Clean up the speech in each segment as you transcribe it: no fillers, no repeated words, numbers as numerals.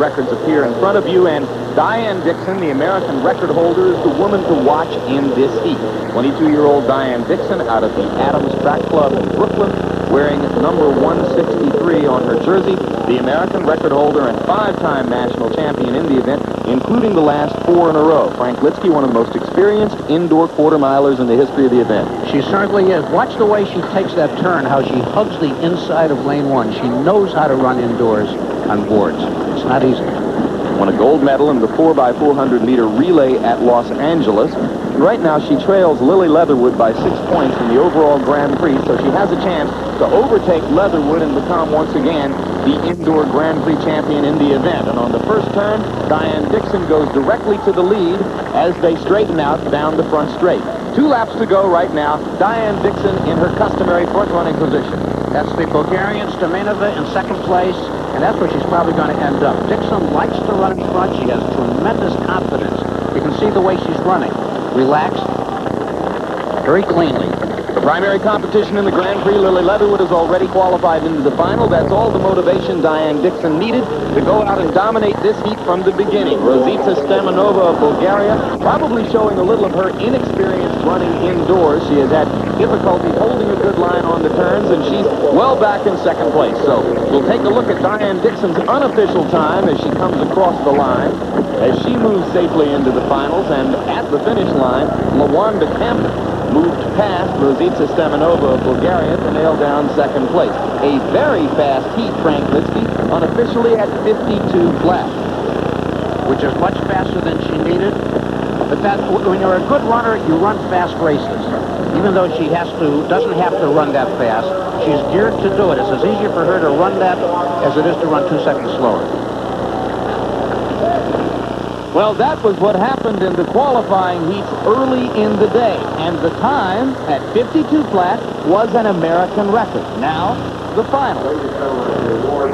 records appear in front of you, and Diane Dixon, the American record holder, is the woman to watch in this heat. 22-year-old Diane Dixon out of the Adams Track Club in Brooklyn, wearing number 163 on her jersey, the American record holder and 5-time national champion in the event, including the last 4 in a row. Frank Litsky, one of the most experienced indoor quarter-milers in the history of the event. She certainly is. Watch the way she takes that turn, how she hugs the inside of lane 1. She knows how to run indoors on boards. It's not easy. Won a gold medal in the 4x400-meter relay at Los Angeles. Right now, she trails Lily Leatherwood by 6 points in the overall Grand Prix, so she has a chance to overtake Leatherwood and become, once again, the indoor Grand Prix champion in the event. And on the first turn, Diane Dixon goes directly to the lead as they straighten out down the front straight. 2 laps to go right now. Diane Dixon in her customary front-running position. That's the Bulgarian Stoyanova in second place, and that's where she's probably going to end up. Dixon likes to run in front. She has tremendous confidence. You can see the way she's running. Relaxed, very cleanly. The primary competition in the Grand Prix, Lily Leatherwood has already qualified into the final. That's all the motivation Diane Dixon needed to go out and dominate this heat from the beginning. Rosita Stemanova of Bulgaria probably showing a little of her inexperience running indoors. She has had difficulty holding a good line on the turns, and she's well back in second place. So we'll take a look at Diane Dixon's unofficial time as she comes across the line, as she moves safely into the finals, and at the finish line, Lawanda Kemp moved past Rosita Stemanova of Bulgaria to nail down second place. A very fast heat, Frank Litsky, unofficially at 52 flat. Which is much faster than she needed. But that, when you're a good runner, you run fast races. Even though she doesn't have to run that fast, she's geared to do it. It's as easier for her to run that as it is to run 2 seconds slower. Well, that was what happened in the qualifying heats early in the day, and the time at 52 flat was an American record. Now, the final.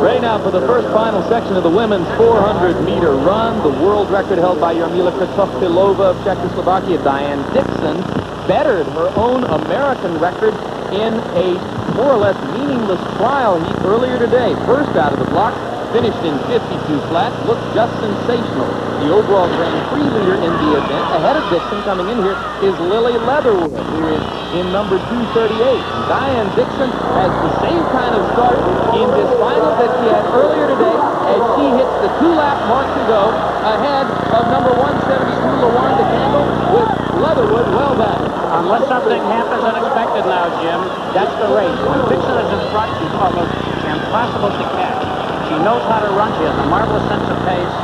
Ready now for the first final section of the women's 400-meter run. The world record held by Jarmila Kratochvilova of Czechoslovakia. Diane Dixon bettered her own American record in a more or less meaningless trial heat earlier today. First out of the blocks, finished in 52 flat, looked just sensational. The overall Grand Prix leader in the event, ahead of Dixon coming in here, is Lily Leatherwood, who is in number 238. And Diane Dixon has the same kind of start in this final that she had earlier today as she hits the 2-lap mark to go ahead of number 172, Lawanda Campbell, with Leatherwood well back. Unless something happens unexpected now, Jim, that's the race. When Dixon is in front, she's almost impossible to catch. She knows how to run. She has a marvelous sense of pace.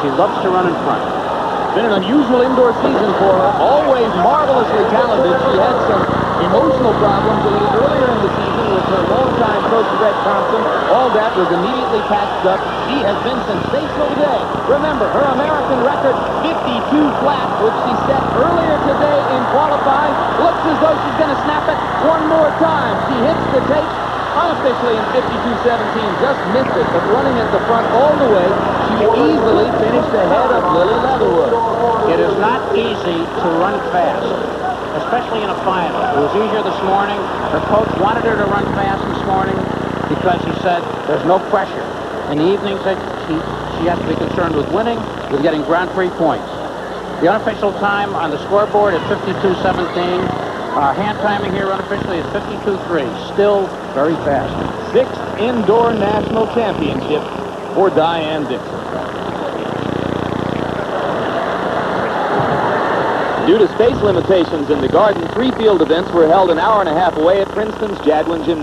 She loves to run in front. It's been an unusual indoor season for her. Always marvelously talented. She had some emotional problems a little earlier in the season with her longtime coach, Fred Thompson. All that was immediately patched up. She has been sensational today. Remember, her American record, 52 flat, which she set earlier today in qualifying. Looks as though she's going to snap it one more time. She hits the tape. Unofficially in 52.17, just missed it, but running at the front all the way, she easily finished ahead of Lily Leatherwood. It is not easy to run fast, especially in a final. It was easier this morning. Her coach wanted her to run fast this morning because he said there's no pressure. In the evenings, she has to be concerned with winning, with getting Grand Prix points. The unofficial time on the scoreboard at 52.17. Hand timing here unofficially is 52.3. Still very fast. 6th indoor national championship for Diane Dixon. Due to space limitations in the Garden, 3 field events were held an hour and a half away at Princeton's Jadwin Gymnasium.